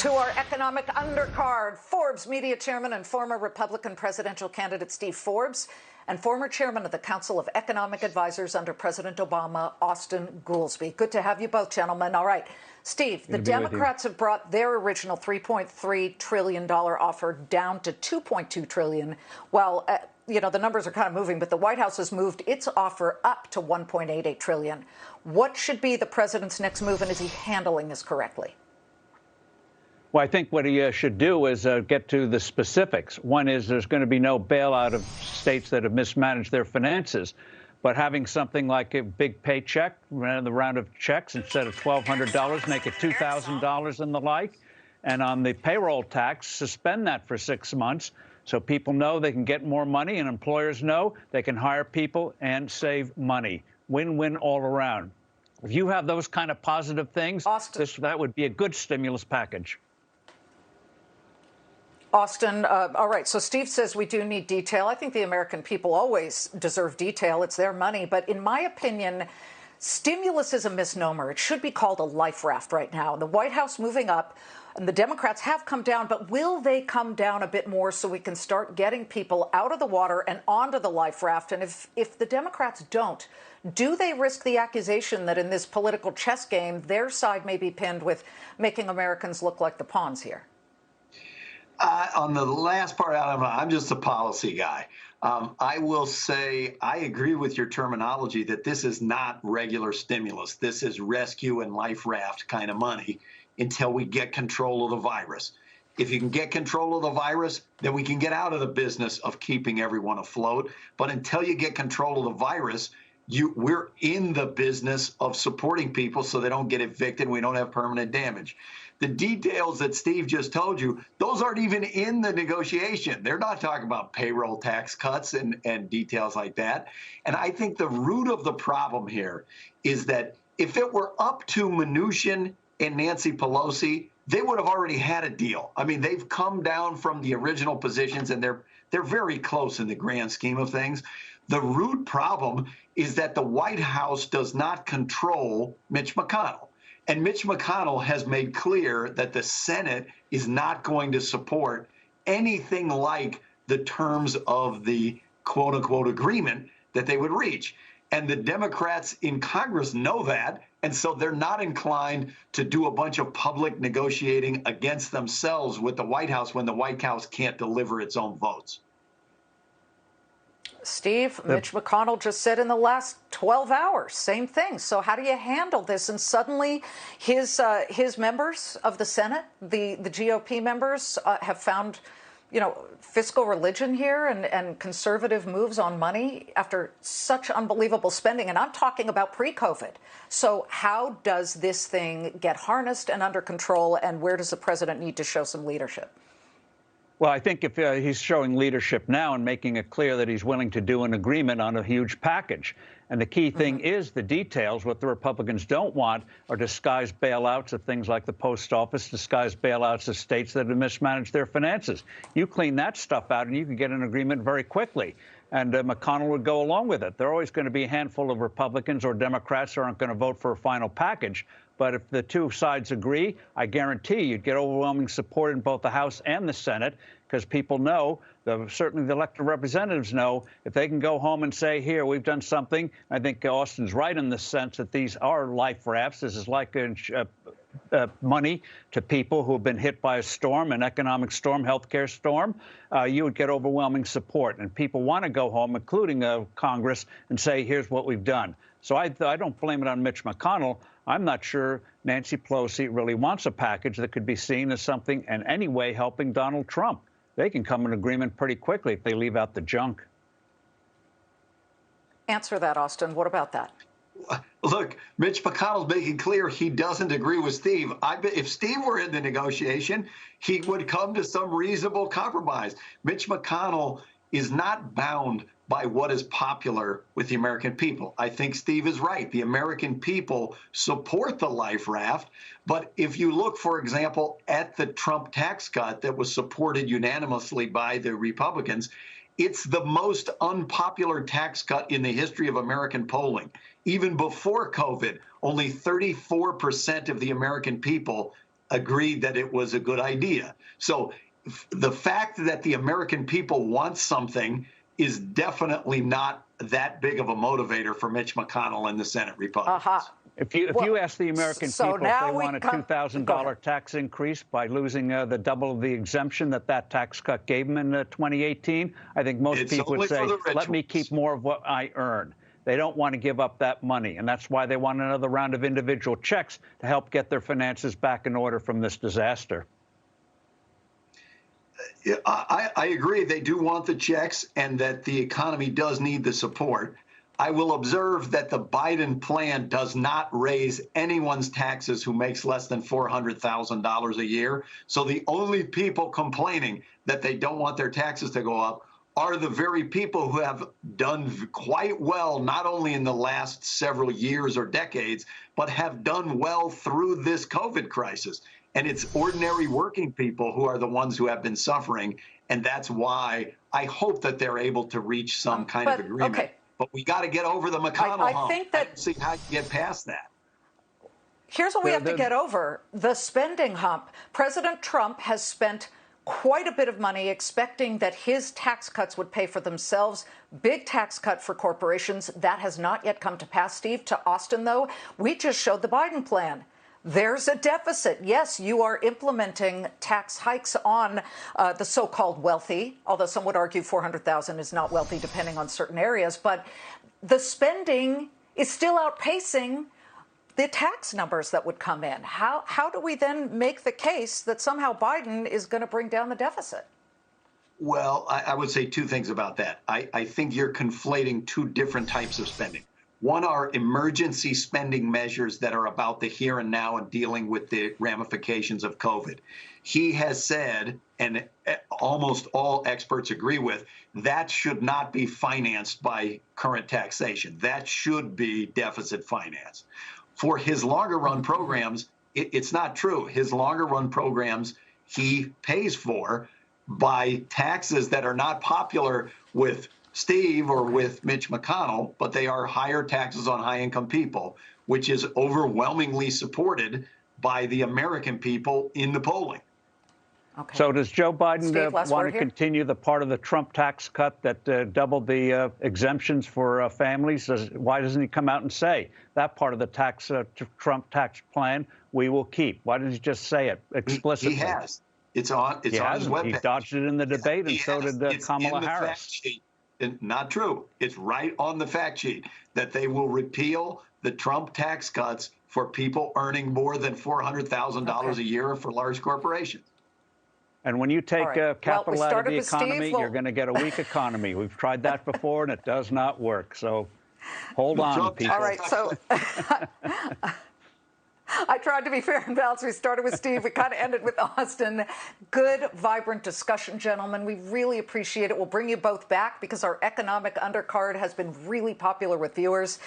To our economic undercard, Forbes media chairman and former Republican presidential candidate Steve Forbes and former chairman of the Council of Economic Advisors under President Obama, Austan Goolsbee. Good to have you both, gentlemen. All right, Steve, the Democrats have brought their original $3.3 trillion offer down to $2.2 trillion. Well, the numbers are kind of moving, but the White House has moved its offer up to $1.88 trillion. What should be the president's next move, and is he handling this correctly? Well, I think what he should do is get to the specifics. One is there's going to be no bailout of states that have mismanaged their finances. But having something like a big paycheck, the round of checks, instead of $1,200, make it $2,000 and the like. And on the payroll tax, suspend that for 6 months so people know they can get more money and employers know they can hire people and save money. Win-win all around. If you have those kind of positive things, that would be a good stimulus package. Austan, all right, so Steve says we do need detail. I think the American people always deserve detail. It's their money. But in my opinion, stimulus is a misnomer. It should be called a life raft right now. The White House moving up, and the Democrats have come down, but will they come down a bit more so we can start getting people out of the water and onto the life raft? And if the Democrats don't, do they risk the accusation that in this political chess game, their side may be pinned with making Americans look like the pawns here? On the last part, I'm just a policy guy. I will say I agree with your terminology that this is not regular stimulus. This is rescue and life raft kind of money until we get control of the virus. If you can get control of the virus, then we can get out of the business of keeping everyone afloat. But until you get control of the virus, we're in the business of supporting people so they don't get evicted and we don't have permanent damage. The details that Steve just told you, those aren't even in the negotiation. They're not talking about payroll tax cuts and details like that. And I think the root of the problem here is that if it were up to Mnuchin and Nancy Pelosi, they would have already had a deal. I mean, they've come down from the original positions and they're very close in the grand scheme of things. The root problem is that the White House does not control Mitch McConnell. And Mitch McConnell has made clear that the Senate is not going to support anything like the terms of the quote unquote agreement that they would reach. And the Democrats in Congress know that. And so they're not inclined to do a bunch of public negotiating against themselves with the White House when the White House can't deliver its own votes. Steve, Mitch McConnell just said in the last 12 hours, same thing. So how do you handle this? And suddenly his members of the Senate, the GOP members, have found, fiscal religion here and conservative moves on money after such unbelievable spending. And I'm talking about pre-COVID. So how does this thing get harnessed and under control? And where does the president need to show some leadership? Well, I think if he's showing leadership now and making it clear that he's willing to do an agreement on a huge package. And the key thing is the details. What the Republicans don't want are disguised bailouts of things like the post office, disguised bailouts of states that have mismanaged their finances. You clean that stuff out and you can get an agreement very quickly. And McConnell would go along with it. There are always going to be a handful of Republicans or Democrats who aren't going to vote for a final package. But if the two sides agree, I guarantee you'd get overwhelming support in both the House and the Senate, because people know, certainly the elected representatives know, if they can go home and say, here, we've done something. I think Austin's right in the sense that these are life rafts. This is like money to people who have been hit by a storm, an economic storm, healthcare storm. You would get overwhelming support. And people want to go home, including Congress, and say, here's what we've done. So I don't blame it on Mitch McConnell. I'm not sure Nancy Pelosi really wants a package that could be seen as something in any way helping Donald Trump. They can come to an agreement pretty quickly if they leave out the junk. Answer that, Austan. What about that? Look, Mitch McConnell's making clear he doesn't agree with Steve. If Steve were in the negotiation, he would come to some reasonable compromise. Mitch McConnell is not bound by what is popular with the American people. I think Steve is right. The American people support the life raft. But if you look, for example, at the Trump tax cut that was supported unanimously by the Republicans, it's the most unpopular tax cut in the history of American polling. Even before COVID, only 34% of the American people agreed that it was a good idea. So the fact that the American people want something is definitely not that big of a motivator for Mitch McConnell and the Senate Republicans. If you ask the American people if they want a $2,000 tax increase by losing the double of the exemption that tax cut gave them in 2018, I think most people would say, let me keep more of what I earn. They don't want to give up that money, and that's why they want another round of individual checks to help get their finances back in order from this disaster. I agree. They do want the checks and that the economy does need the support. I will observe that the Biden plan does not raise anyone's taxes who makes less than $400,000 a year. So the only people complaining that they don't want their taxes to go up are the very people who have done quite well, not only in the last several years or decades, but have done well through this COVID crisis. And it's ordinary working people who are the ones who have been suffering. And that's why I hope that they're able to reach some kind of agreement. Okay. But we got to get over the McConnell hump. I don't see how you get past that. Here's what we have to get over: the spending hump. President Trump has spent quite a bit of money expecting that his tax cuts would pay for themselves. Big tax cut for corporations. That has not yet come to pass, Steve. To Austin, though, we just showed the Biden plan. There's a deficit. Yes, you are implementing tax hikes on the so-called wealthy, although some would argue 400,000 is not wealthy depending on certain areas. But the spending is still outpacing the tax numbers that would come in. How do we then make the case that somehow Biden is going to bring down the deficit? Well, I would say two things about that. I think you're conflating two different types of spending. One are emergency spending measures that are about the here and now and dealing with the ramifications of COVID. He has said, and almost all experts agree with, that should not be financed by current taxation. That should be deficit finance. For his longer run programs, it's not true. His longer run programs, he pays for by taxes that are not popular with Steve or with Mitch McConnell, but they are higher taxes on high-income people, which is overwhelmingly supported by the American people in the polling. Okay. So does Joe Biden want to continue the part of the Trump tax cut that doubled the exemptions for families? Why doesn't he come out and say that part of the Trump tax plan we will keep? Why doesn't he just say it explicitly? He has. It's on his webpage. He dodged it in the debate, and so did Kamala Harris. Not true. It's right on the fact sheet that they will repeal the Trump tax cuts for people earning more than $400,000 a year for large corporations. And when you take capital out of the economy, you're going to get a weak economy. We've tried that before, and it does not work. So hold on, people. All right, so I tried to be fair and balanced. We started with Steve. We kind of ended with Austin. Good, vibrant discussion, gentlemen. We really appreciate it. We'll bring you both back because our economic undercard has been really popular with viewers.